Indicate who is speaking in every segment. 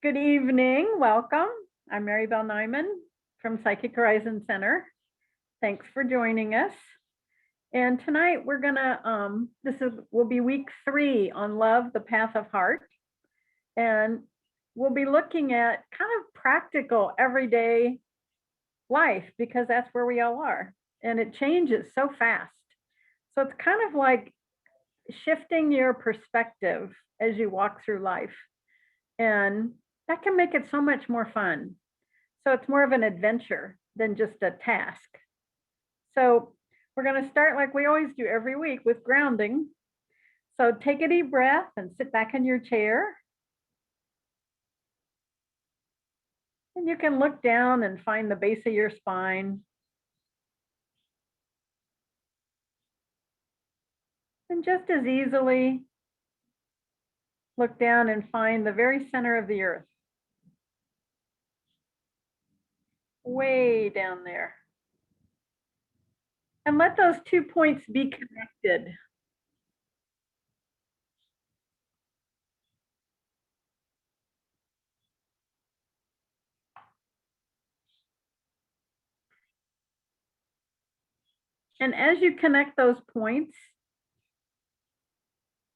Speaker 1: Good evening. Welcome. I'm Mary Bell Nyman from Psychic Horizon Center. Thanks for joining us. And tonight we're gonna will be week 3 on Love, the Path of Heart. And we'll be looking at kind of practical everyday life because that's where we all are. And it changes so fast. So it's kind of like shifting your perspective as you walk through life. And that can make it so much more fun. So it's more of an adventure than just a task. So we're going to start like we always do every week with grounding. So take a deep breath and sit back in your chair. And you can look down and find the base of your spine. And just as easily look down and find the very center of the earth. Way down there. And let those 2 points be connected. And as you connect those points,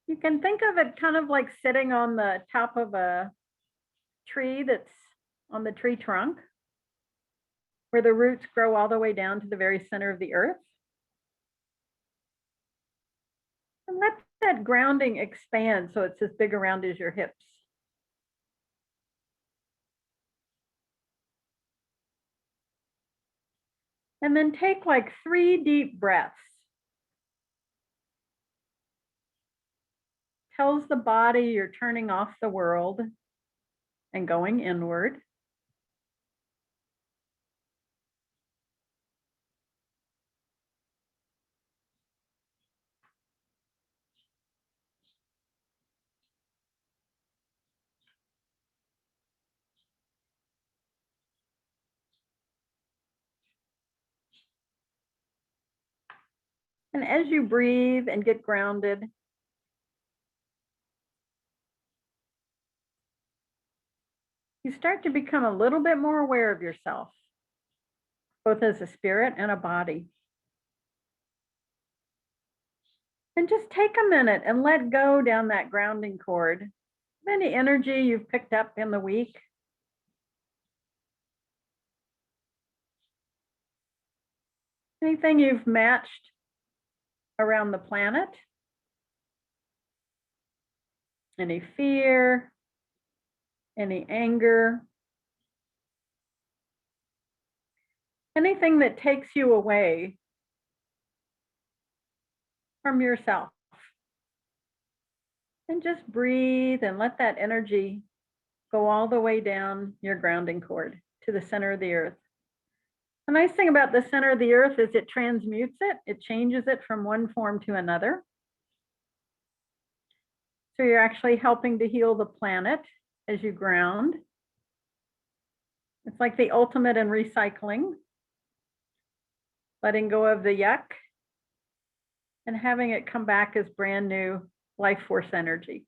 Speaker 1: you can think of it kind of like sitting on the top of a tree that's on the tree trunk, where the roots grow all the way down to the very center of the earth. And let that grounding expand so it's as big around as your hips. And then take like 3 deep breaths. Tells the body you're turning off the world and going inward. And as you breathe and get grounded, you start to become a little bit more aware of yourself, both as a spirit and a body. And just take a minute and let go down that grounding cord. Any energy you've picked up in the week. Anything you've matched around the planet. Any fear, any anger. Anything that takes you away from yourself. And just breathe and let that energy go all the way down your grounding cord to the center of the earth. The nice thing about the center of the earth is it transmutes it. It changes it from one form to another. So you're actually helping to heal the planet as you ground. It's like the ultimate in recycling. Letting go of the yuck and having it come back as brand new life force energy.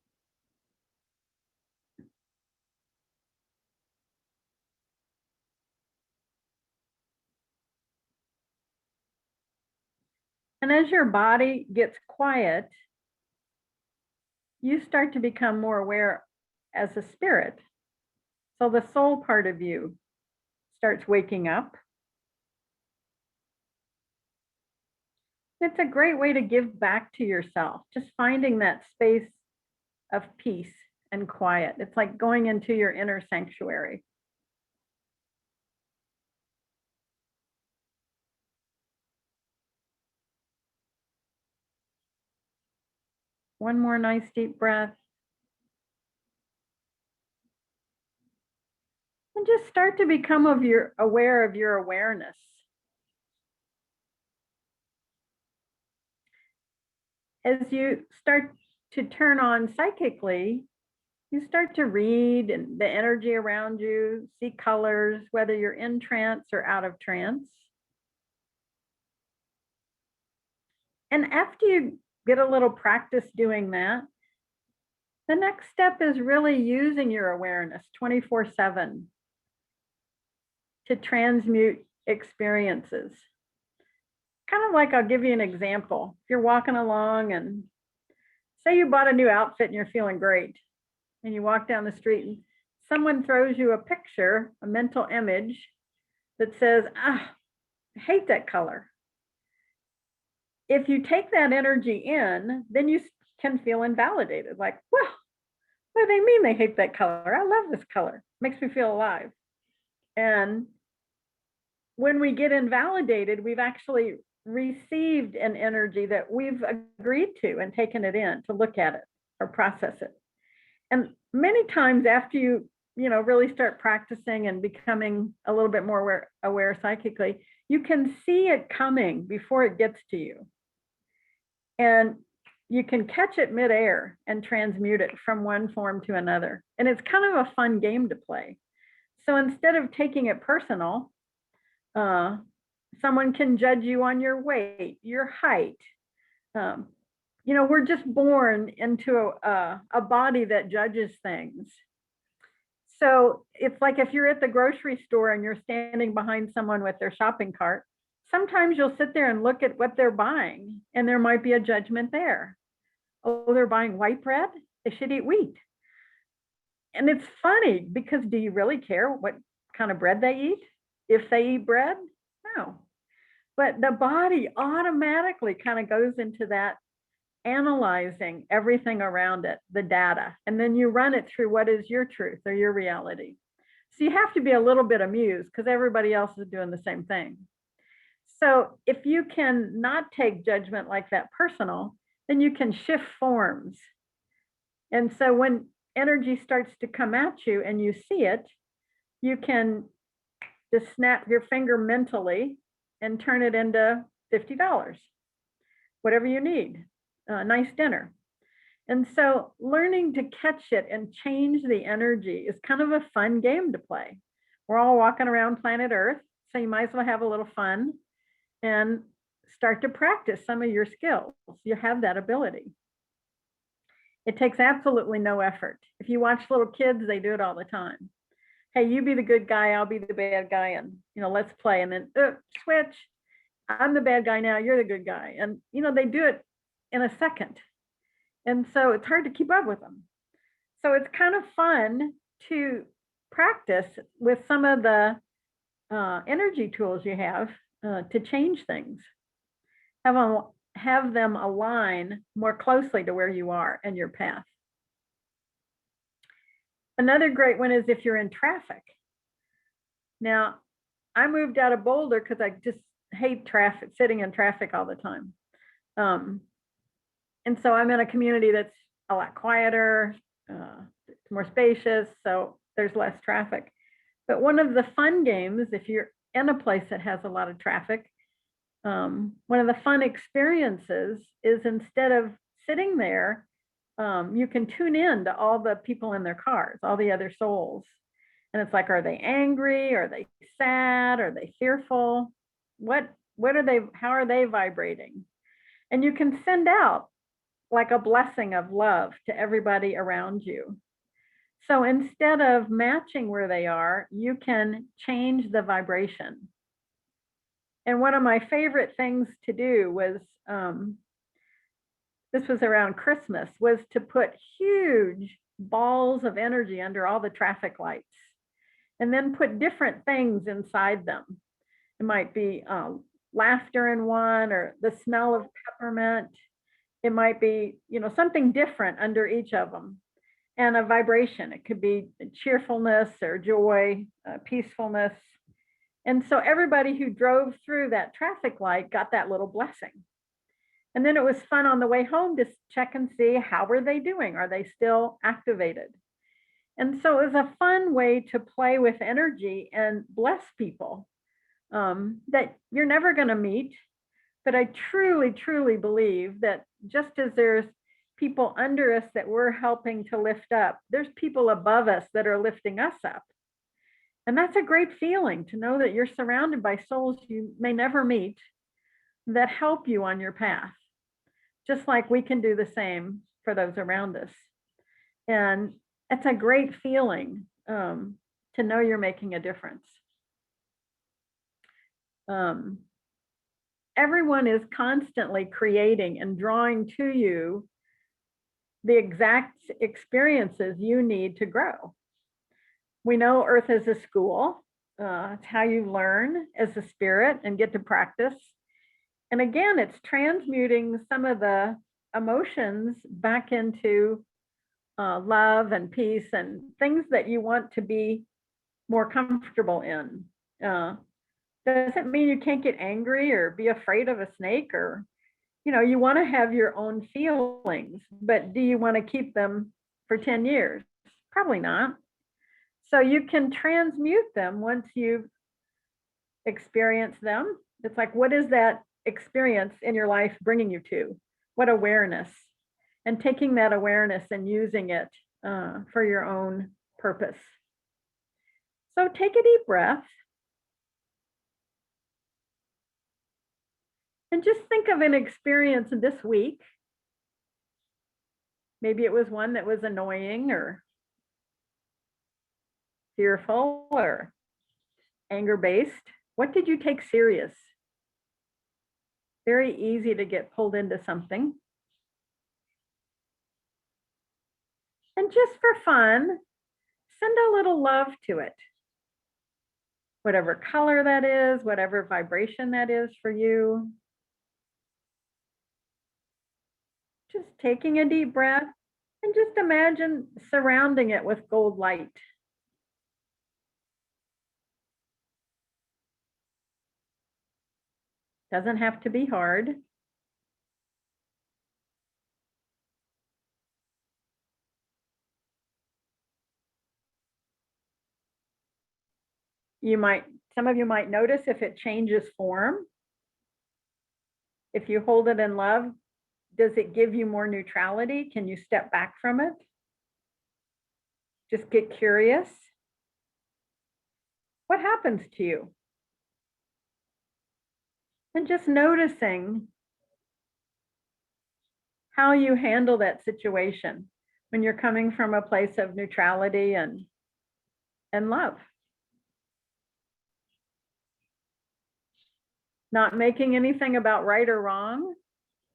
Speaker 1: And as your body gets quiet, you start to become more aware as a spirit. So the soul part of you starts waking up. It's a great way to give back to yourself, just finding that space of peace and quiet. It's like going into your inner sanctuary. One more nice deep breath. And just start to become aware of your awareness. As you start to turn on psychically, you start to read and the energy around you, see colors, whether you're in trance or out of trance. And after you get a little practice doing that, The next step is really using your awareness 24/7 to transmute experiences. Kind of like, I'll give you an example. If you're walking along and say you bought a new outfit and you're feeling great, and you walk down the street and someone throws you a picture, a mental image that says, ah, I hate that color. If you take that energy in, then you can feel invalidated. Like, well, what do they mean they hate that color? I love this color. It makes me feel alive. And when we get invalidated, we've actually received an energy that we've agreed to and taken it in to look at it or process it. And many times after you really start practicing and becoming a little bit more aware psychically, you can see it coming before it gets to you. And you can catch it midair and transmute it from one form to another. And it's kind of a fun game to play. So instead of taking it personal, someone can judge you on your weight, your height. We're just born into a body that judges things. So it's like if you're at the grocery store and you're standing behind someone with their shopping cart, sometimes you'll sit there and look at what they're buying, and there might be a judgment there. Oh, they're buying white bread? They should eat wheat. And it's funny because do you really care what kind of bread they eat? If they eat bread? No. But the body automatically kind of goes into that, analyzing everything around it, the data, and then you run it through what is your truth or your reality. So you have to be a little bit amused because everybody else is doing the same thing. So if you can not take judgment like that personal, then you can shift forms. And so when energy starts to come at you and you see it, you can just snap your finger mentally and turn it into $50, whatever you need, a nice dinner. And so learning to catch it and change the energy is kind of a fun game to play. We're all walking around planet Earth, so you might as well have a little fun and start to practice some of your skills. You have that ability. It takes absolutely no effort. If you watch little kids, they do it all the time. Hey, you be the good guy, I'll be the bad guy, and let's play. And then switch. I'm the bad guy now, you're the good guy. And they do it in a second. And so it's hard to keep up with them. So it's kind of fun to practice with some of the energy tools you have to change things. Have them align more closely to where you are and your path. Another great one is if you're in traffic. Now, I moved out of Boulder because I just hate traffic, sitting in traffic all the time. And so I'm in a community that's a lot quieter, it's more spacious, so there's less traffic. But one of the fun games, if you're in a place that has a lot of traffic, one of the fun experiences is instead of sitting there, you can tune in to all the people in their cars, all the other souls. And it's like, are they angry? Are they sad? Are they fearful? What are they, how are they vibrating? And you can send out like a blessing of love to everybody around you. So instead of matching where they are, you can change the vibration. And one of my favorite things to do was, this was around Christmas, was to put huge balls of energy under all the traffic lights and then put different things inside them. It might be laughter in one, or the smell of peppermint. It might be, something different under each of them, and a vibration. It could be cheerfulness or joy, peacefulness. And so everybody who drove through that traffic light got that little blessing. And then it was fun on the way home to check and see how were they doing? Are they still activated? And so it was a fun way to play with energy and bless people that you're never going to meet. But I truly, truly believe that just as there's people under us that we're helping to lift up, there's people above us that are lifting us up. And that's a great feeling to know that you're surrounded by souls you may never meet that help you on your path, just like we can do the same for those around us. And it's a great feeling to know you're making a difference. Everyone is constantly creating and drawing to you the exact experiences you need to grow. We know Earth is a school. It's how you learn as a spirit and get to practice. And again, it's transmuting some of the emotions back into love and peace and things that you want to be more comfortable in. Doesn't mean you can't get angry or be afraid of a snake, or, you want to have your own feelings, but do you want to keep them for 10 years? Probably not. So you can transmute them once you've experienced them. It's like, what is that experience in your life bringing you to? What awareness? And taking that awareness and using it for your own purpose. So take a deep breath. And just think of an experience this week. Maybe it was one that was annoying or fearful or anger-based. What did you take serious? Very easy to get pulled into something. And just for fun, send a little love to it. Whatever color that is, whatever vibration that is for you. Just taking a deep breath and just imagine surrounding it with gold light. Doesn't have to be hard. Some of you might notice if it changes form. If you hold it in love, does it give you more neutrality? Can you step back from it? Just get curious. What happens to you? And just noticing how you handle that situation when you're coming from a place of neutrality and love. Not making anything about right or wrong.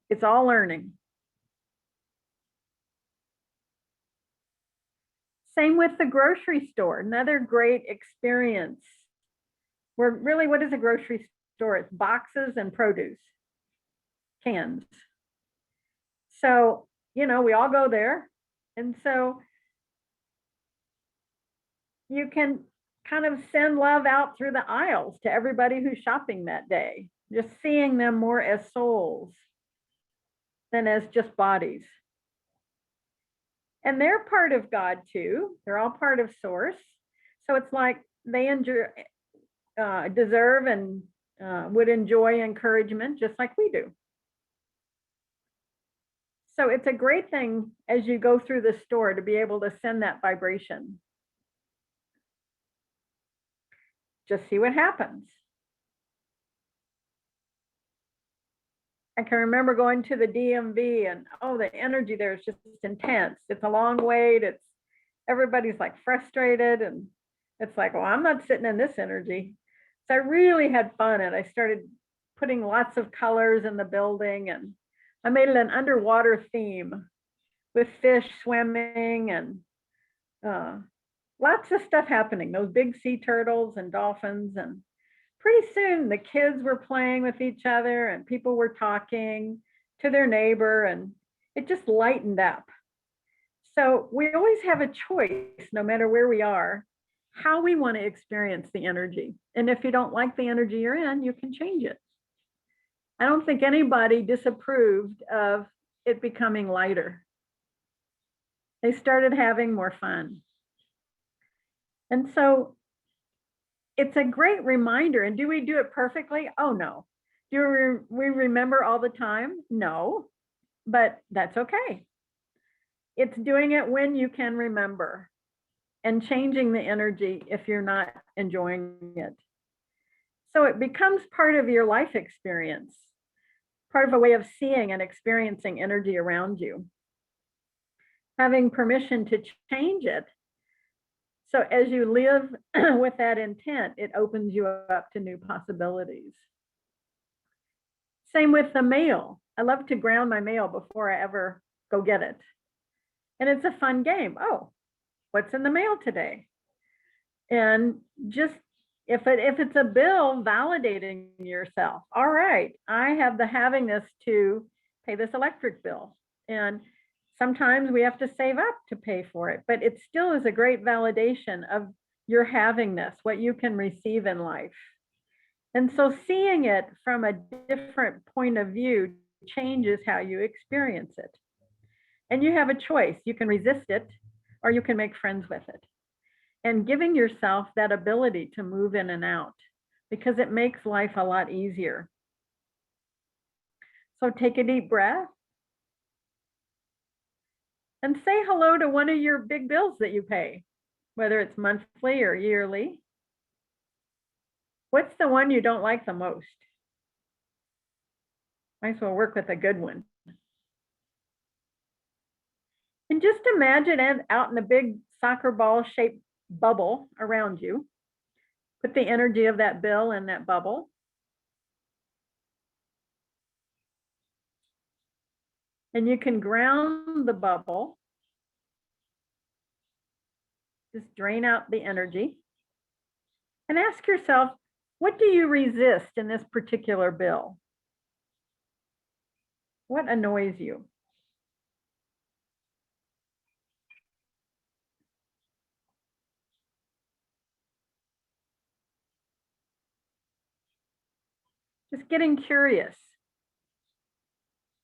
Speaker 1: It's all learning. Same with the grocery store, another great experience. Really, what is a grocery store? It's boxes and produce, cans. So, we all go there. And so you can kind of send love out through the aisles to everybody who's shopping that day, just seeing them more as souls than as just bodies. And they're part of God too. They're all part of Source. So it's like they deserve and would enjoy encouragement just like we do. So it's a great thing as you go through the store to be able to send that vibration. Just see what happens. I can remember going to the DMV and the energy there is just intense. It's a long wait. Everybody's like frustrated, and it's like, well, I'm not sitting in this energy. So I really had fun, and I started putting lots of colors in the building, and I made it an underwater theme with fish swimming and lots of stuff happening. Those big sea turtles and dolphins, and pretty soon the kids were playing with each other and people were talking to their neighbor, and it just lightened up. So we always have a choice, no matter where we are, how we want to experience the energy. And if you don't like the energy you're in, you can change it. I don't think anybody disapproved of it becoming lighter. They started having more fun. And so it's a great reminder. And do we do it perfectly? Oh, no. Do we remember all the time? No, but that's okay. It's doing it when you can remember and changing the energy if you're not enjoying it. So it becomes part of your life experience, part of a way of seeing and experiencing energy around you. having permission to change it. So as you live with that intent, it opens you up to new possibilities. Same with the mail. I love to ground my mail before I ever go get it. And it's a fun game. Oh, what's in the mail today? And just if it's a bill, validating yourself. All right, I have the havingness to pay this electric bill. And sometimes we have to save up to pay for it, but it still is a great validation of your havingness, what you can receive in life. And so seeing it from a different point of view changes how you experience it. And you have a choice. You can resist it or you can make friends with it. And giving yourself that ability to move in and out, because it makes life a lot easier. So take a deep breath and say hello to one of your big bills that you pay, whether it's monthly or yearly. What's the one you don't like the most? Might as well work with a good one. And just imagine it out in a big soccer ball shaped bubble around you. Put the energy of that bill in that bubble. And you can ground the bubble. Just drain out the energy. And ask yourself, what do you resist in this particular bill? What annoys you? Just getting curious.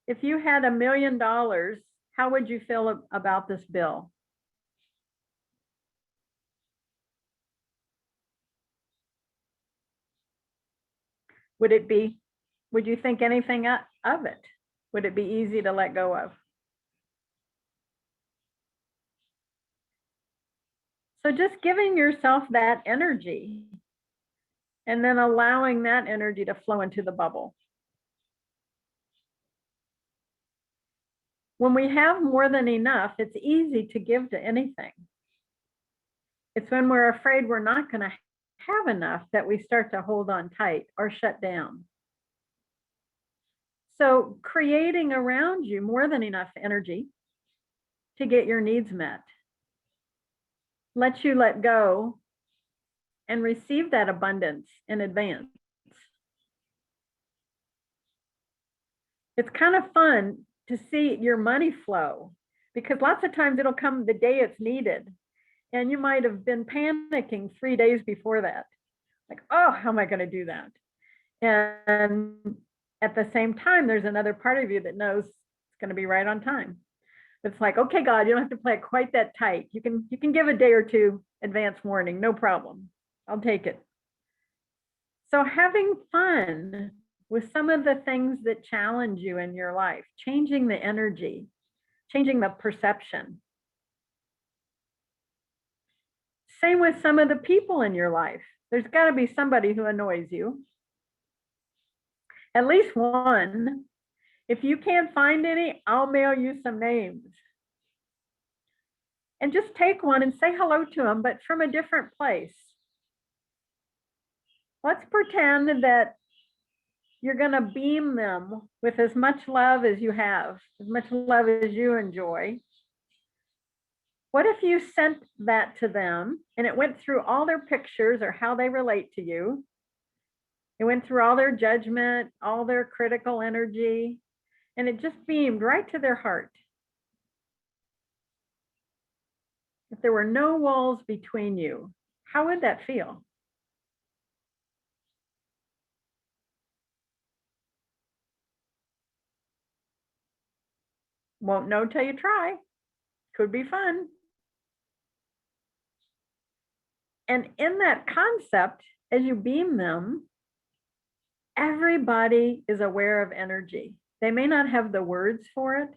Speaker 1: If you had $1 million, how would you feel about this bill? Would you think anything of it? Would it be easy to let go of? So just giving yourself that energy and then allowing that energy to flow into the bubble. When we have more than enough, it's easy to give to anything. It's when we're afraid we're not going to have enough that we start to hold on tight or shut down. So creating around you more than enough energy to get your needs met lets you let go and receive that abundance in advance. It's kind of fun to see your money flow, because lots of times it'll come the day it's needed. And you might have been panicking 3 days before that. Like, oh, how am I going to do that? And at the same time, there's another part of you that knows it's going to be right on time. It's like, okay, God, you don't have to play it quite that tight. You can give a day or two advance warning, no problem. I'll take it. So having fun with some of the things that challenge you in your life, changing the energy, changing the perception. Same with some of the people in your life. There's got to be somebody who annoys you. At least one. If you can't find any, I'll mail you some names. And just take one and say hello to them, but from a different place. Let's pretend that you're going to beam them with as much love as you have, as much love as you enjoy. What if you sent that to them and it went through all their pictures or how they relate to you? It went through all their judgment, all their critical energy, and it just beamed right to their heart. If there were no walls between you, how would that feel? Won't know till you try. Could be fun. And in that concept, as you beam them, everybody is aware of energy. They may not have the words for it,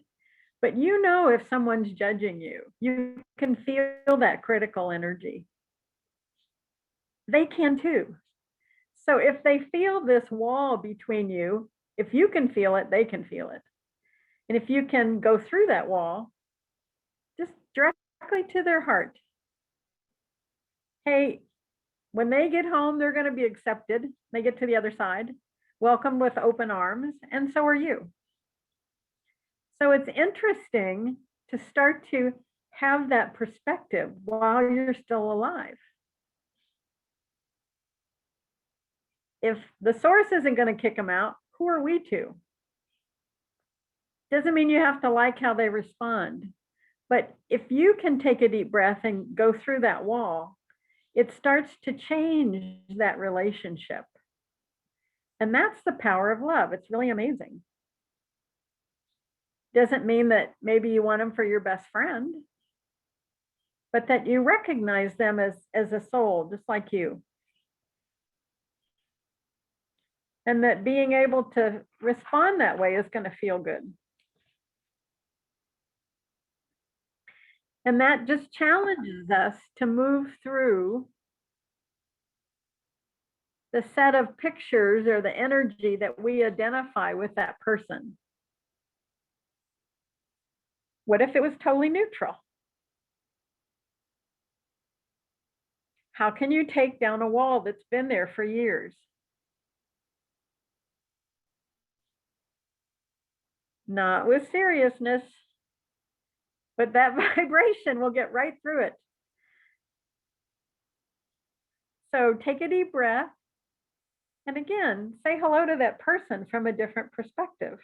Speaker 1: but you know if someone's judging you. You can feel that critical energy. They can too. So if they feel this wall between you, if you can feel it, they can feel it. And if you can go through that wall, just directly to their heart. Hey, when they get home, they're going to be accepted. They get to the other side, welcomed with open arms, and so are you. So it's interesting to start to have that perspective while you're still alive. If the source isn't going to kick them out, who are we to? Doesn't mean you have to like how they respond. But if you can take a deep breath and go through that wall, it starts to change that relationship. And that's the power of love. It's really amazing. Doesn't mean that maybe you want them for your best friend, but that you recognize them as a soul, just like you. And that being able to respond that way is going to feel good. And that just challenges us to move through the set of pictures or the energy that we identify with that person. What if it was totally neutral? How can you take down a wall that's been there for years? Not with seriousness, but that vibration will get right through it. So take a deep breath. And again, say hello to that person from a different perspective.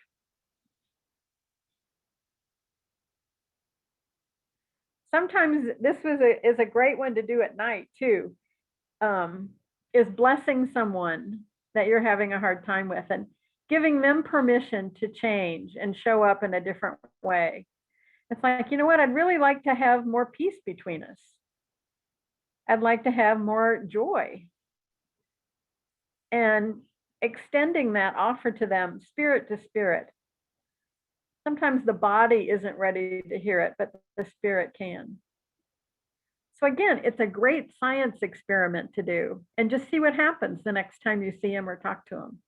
Speaker 1: Sometimes this is a great one to do at night too, is blessing someone that you're having a hard time with and giving them permission to change and show up in a different way. It's like, you know what, I'd really like to have more peace between us. I'd like to have more joy. And extending that offer to them, spirit to spirit. Sometimes the body isn't ready to hear it, but the spirit can. So again, it's a great science experiment to do and just see what happens the next time you see them or talk to them.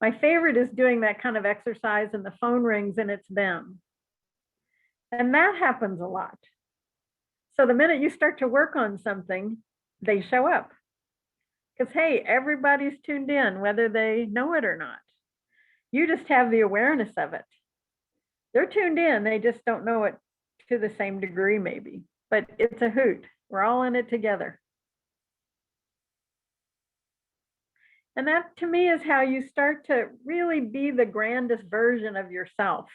Speaker 1: My favorite is doing that kind of exercise and the phone rings and it's them. And that happens a lot. So the minute you start to work on something, they show up. Because, hey, everybody's tuned in, whether they know it or not. You just have the awareness of it. They're tuned in, they just don't know it to the same degree, maybe. But it's a hoot. We're all in it together. And that, to me, is how you start to really be the grandest version of yourself.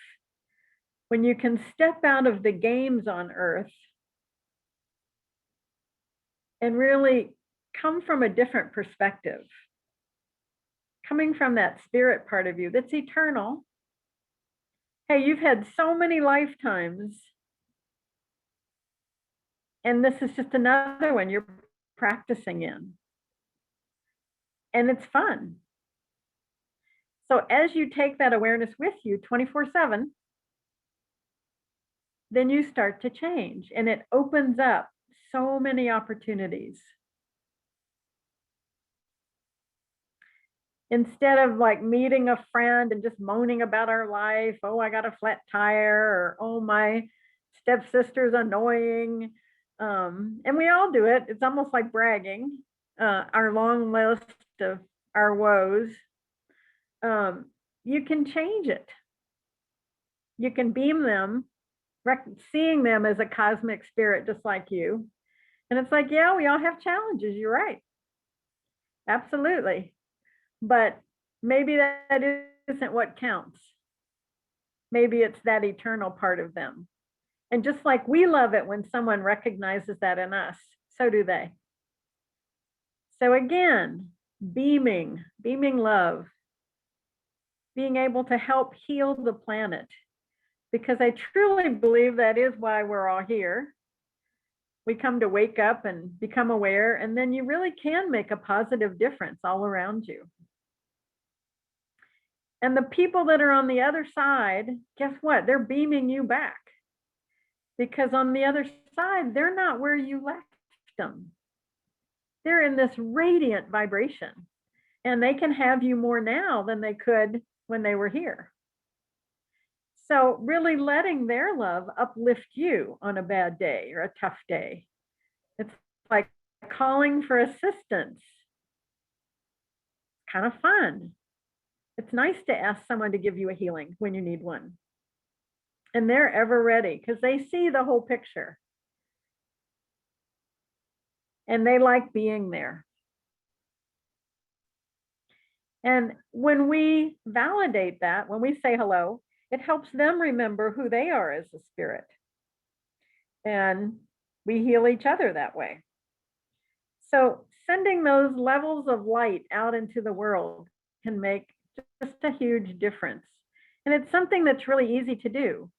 Speaker 1: When you can step out of the games on earth and really come from a different perspective, coming from that spirit part of you that's eternal. Hey, you've had so many lifetimes, and this is just another one you're practicing in. And it's fun. So as you take that awareness with you 24/7, then you start to change, and it opens up so many opportunities. Instead of like meeting a friend and just moaning about our life, oh, I got a flat tire, or oh, my stepsister's annoying. And we all do it. It's almost like bragging, our long list of our woes. You can change it. You can beam them, seeing them as a cosmic spirit just like you. And it's like, yeah, we all have challenges. You're right. Absolutely. But maybe that isn't what counts. Maybe it's that eternal part of them. And just like we love it when someone recognizes that in us, so do they. So again, beaming love, being able to help heal the planet, because I truly believe that is why we're all here. We come to wake up and become aware, and then you really can make a positive difference all around you. And the people that are on the other side, guess what? They're beaming you back. Because on the other side, they're not where you left them. They're in this radiant vibration. And they can have you more now than they could when they were here. So really letting their love uplift you on a bad day or a tough day. It's like calling for assistance. Kind of fun. It's nice to ask someone to give you a healing when you need one. And they're ever ready because they see the whole picture. And they like being there. And when we validate that, when we say hello, it helps them remember who they are as a spirit. And we heal each other that way. So sending those levels of light out into the world can make just a huge difference. And it's something that's really easy to do.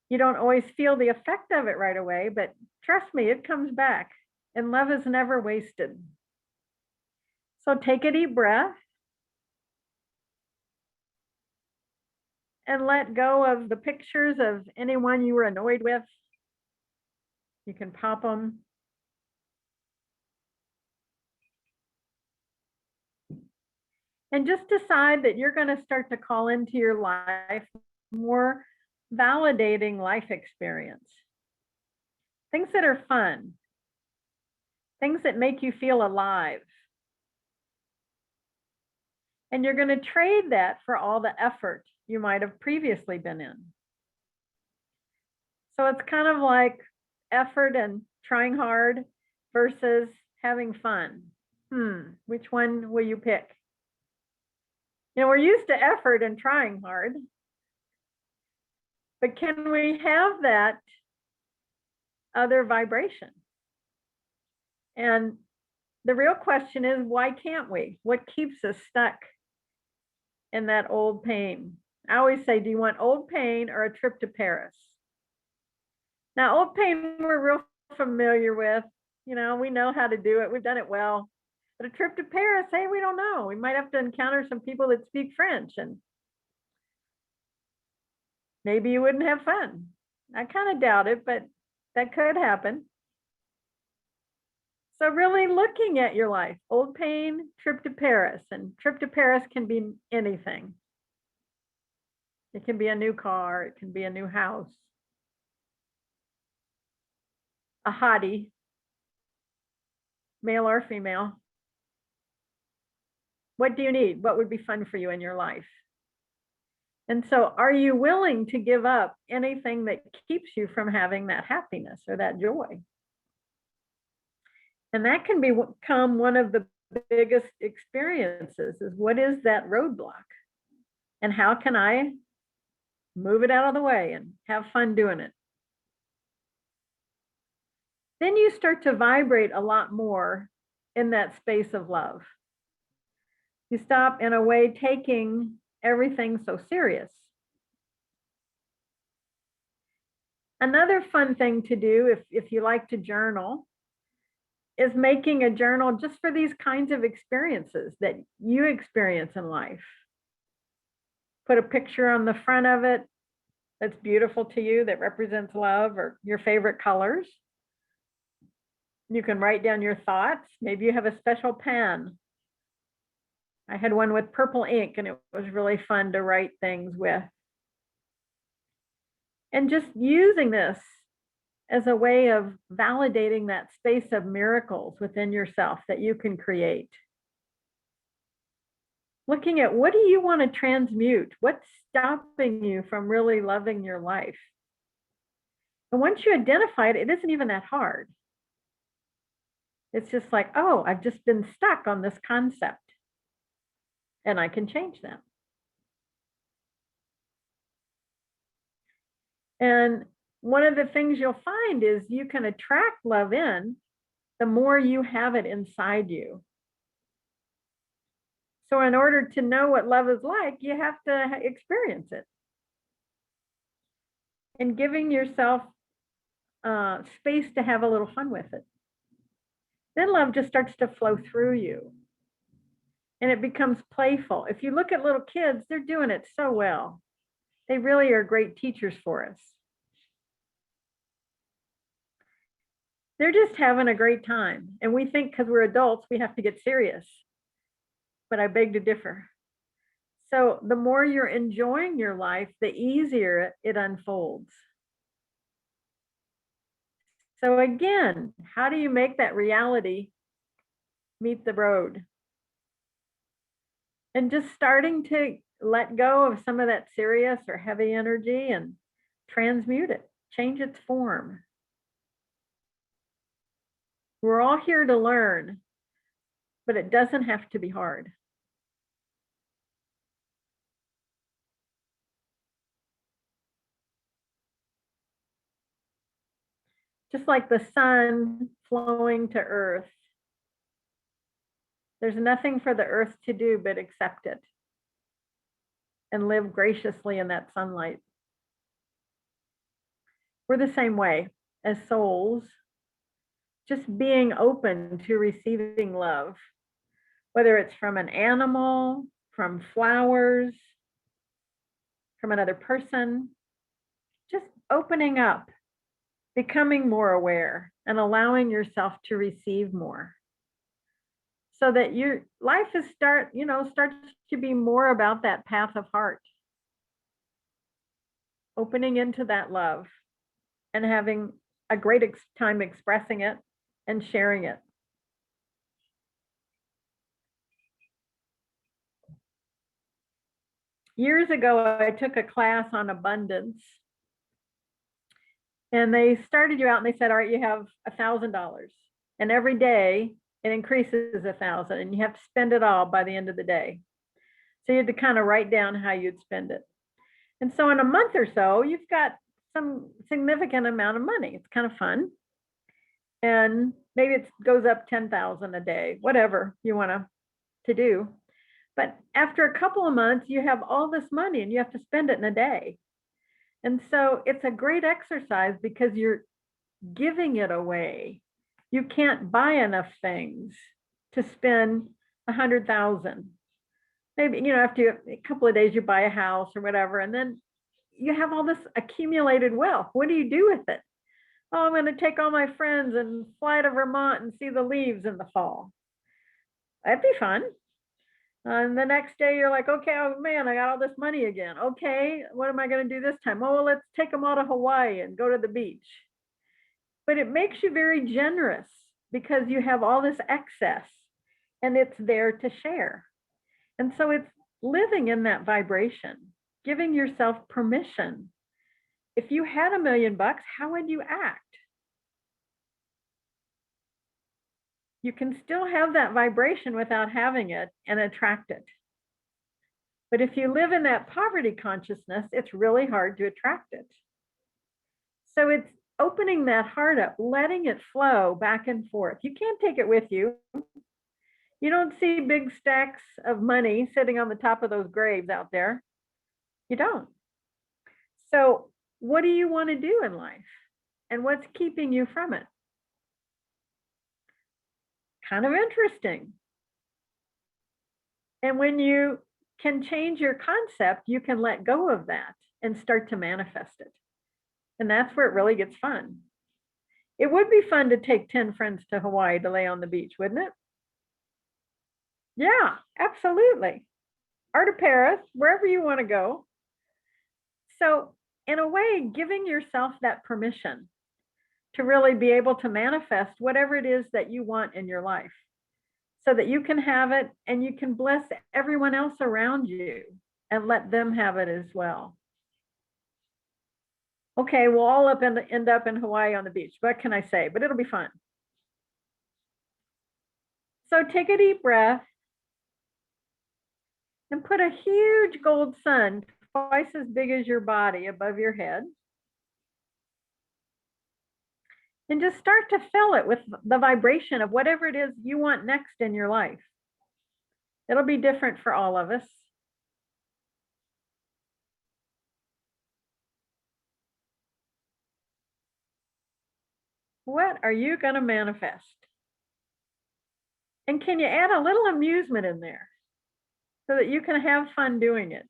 Speaker 1: You don't always feel the effect of it right away, but trust me, it comes back. And love is never wasted. So take a deep breath and let go of the pictures of anyone you were annoyed with. You can pop them. And just decide that you're going to start to call into your life more validating life experience. Things that are fun. Things that make you feel alive. And you're going to trade that for all the effort you might have previously been in. So it's kind of like effort and trying hard versus having fun. Which one will you pick? You know, we're used to effort and trying hard. But can we have that other vibration? And the real question is, why can't we? What keeps us stuck in that old pain? I always say, do you want old pain or a trip to Paris? Now, old pain we're real familiar with. You know, we know how to do it. We've done it well. But a trip to Paris, hey, we don't know. We might have to encounter some people that speak French, and maybe you wouldn't have fun. I kind of doubt it, but that could happen. So really looking at your life, old pain, trip to Paris, and trip to Paris can be anything. It can be a new car, it can be a new house, a hottie, male or female. What do you need? What would be fun for you in your life? And so are you willing to give up anything that keeps you from having that happiness or that joy? And that can become one of the biggest experiences, is what is that roadblock? And how can I move it out of the way and have fun doing it? Then you start to vibrate a lot more in that space of love. You stop, in a way, taking everything so serious. Another fun thing to do, if you like to journal, is making a journal just for these kinds of experiences that you experience in life. Put a picture on the front of it that's beautiful to you, that represents love, or your favorite colors. You can write down your thoughts. Maybe you have a special pen. I had one with purple ink, and it was really fun to write things with. And just using this as a way of validating that space of miracles within yourself that you can create. Looking at, what do you want to transmute? What's stopping you from really loving your life? And once you identify it, it isn't even that hard. It's just like, oh, I've just been stuck on this concept, and I can change that. And one of the things you'll find is you can attract love in the more you have it inside you. So in order to know what love is like, you have to experience it. And giving yourself space to have a little fun with it. Then love just starts to flow through you. And it becomes playful. If you look at little kids, they're doing it so well. They really are great teachers for us. They're just having a great time. And we think because we're adults, we have to get serious. But I beg to differ. So the more you're enjoying your life, the easier it unfolds. So again, how do you make that reality meet the road? And just starting to let go of some of that serious or heavy energy and transmute it, change its form. We're all here to learn, but it doesn't have to be hard. Just like the sun flowing to earth, there's nothing for the earth to do but accept it and live graciously in that sunlight. We're the same way as souls, just being open to receiving love, whether it's from an animal, from flowers, from another person, just opening up, becoming more aware, and allowing yourself to receive more. So that your life starts to be more about that path of heart, opening into that love and having a great time expressing it and sharing it. Years ago, I took a class on abundance, and they started you out and they said, all right, you have $1,000, and every day it increases 1,000, and you have to spend it all by the end of the day. So you had to kind of write down how you'd spend it. And so in a month or so, you've got some significant amount of money. It's kind of fun. And maybe it goes up 10,000 a day, whatever you want to do. But after a couple of months, you have all this money and you have to spend it in a day. And so it's a great exercise because you're giving it away. You can't buy enough things to spend 100,000. Maybe, after a couple of days, you buy a house or whatever, and then you have all this accumulated wealth. What do you do with it? Oh, I'm going to take all my friends and fly to Vermont and see the leaves in the fall. That'd be fun. And the next day you're like, okay, oh man, I got all this money again. Okay, what am I going to do this time? Oh, well, let's take them all to Hawaii and go to the beach. But it makes you very generous because you have all this excess and it's there to share. And so it's living in that vibration, giving yourself permission. If you had $1 million, how would you act? You can still have that vibration without having it and attract it. But if you live in that poverty consciousness, it's really hard to attract it. So it's opening that heart up, letting it flow back and forth. You can't take it with you. You don't see big stacks of money sitting on the top of those graves out there. You don't. So what do you want to do in life? And what's keeping you from it? Kind of interesting. And when you can change your concept, you can let go of that and start to manifest it. And that's where it really gets fun. It would be fun to take 10 friends to Hawaii to lay on the beach, wouldn't it? Yeah, absolutely. Or to Paris, wherever you want to go. So in a way, giving yourself that permission to really be able to manifest whatever it is that you want in your life so that you can have it and you can bless everyone else around you and let them have it as well. Okay, we'll all end up in Hawaii on the beach. What can I say? But it'll be fun. So take a deep breath and put a huge gold sun, twice as big as your body, above your head. And just start to fill it with the vibration of whatever it is you want next in your life. It'll be different for all of us. What are you going to manifest? And can you add a little amusement in there so that you can have fun doing it?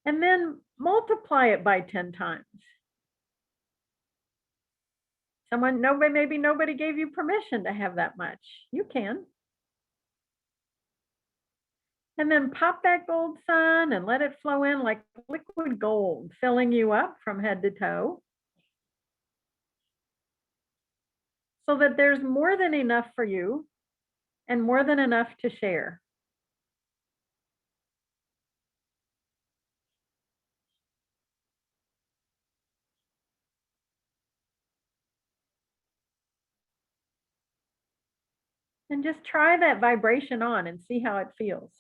Speaker 1: And then multiply it by 10 times. maybe nobody gave you permission to have that much. You can. And then pop that gold sun and let it flow in like liquid gold, filling you up from head to toe, so that there's more than enough for you and more than enough to share. And just try that vibration on and see how it feels.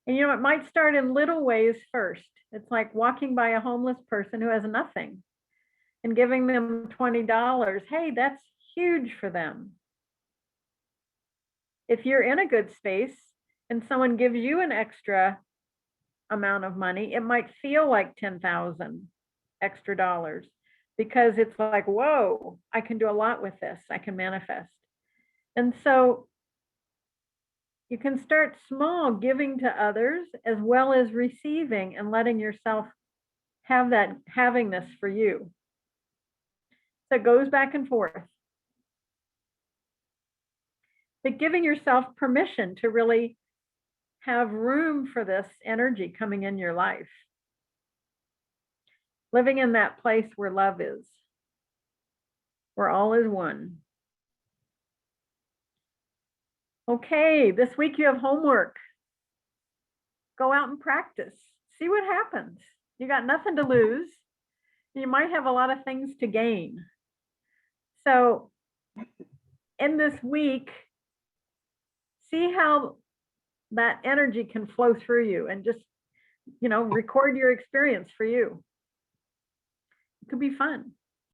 Speaker 1: And you know, it might start in little ways first. It's like walking by a homeless person who has nothing and giving them $20. Hey, that's huge for them. If you're in a good space and someone gives you an extra amount of money, it might feel like 10,000 extra dollars, because it's like, whoa, I can do a lot with this. I can manifest. And so you can start small, giving to others as well as receiving and letting yourself have that havingness for you. So it goes back and forth. But giving yourself permission to really have room for this energy coming in your life. Living in that place where love is, where all is one. Okay, this week you have homework. Go out and practice. See what happens. You got nothing to lose. You might have a lot of things to gain. So in this week, see how that energy can flow through you, and just, record your experience for you. It could be fun.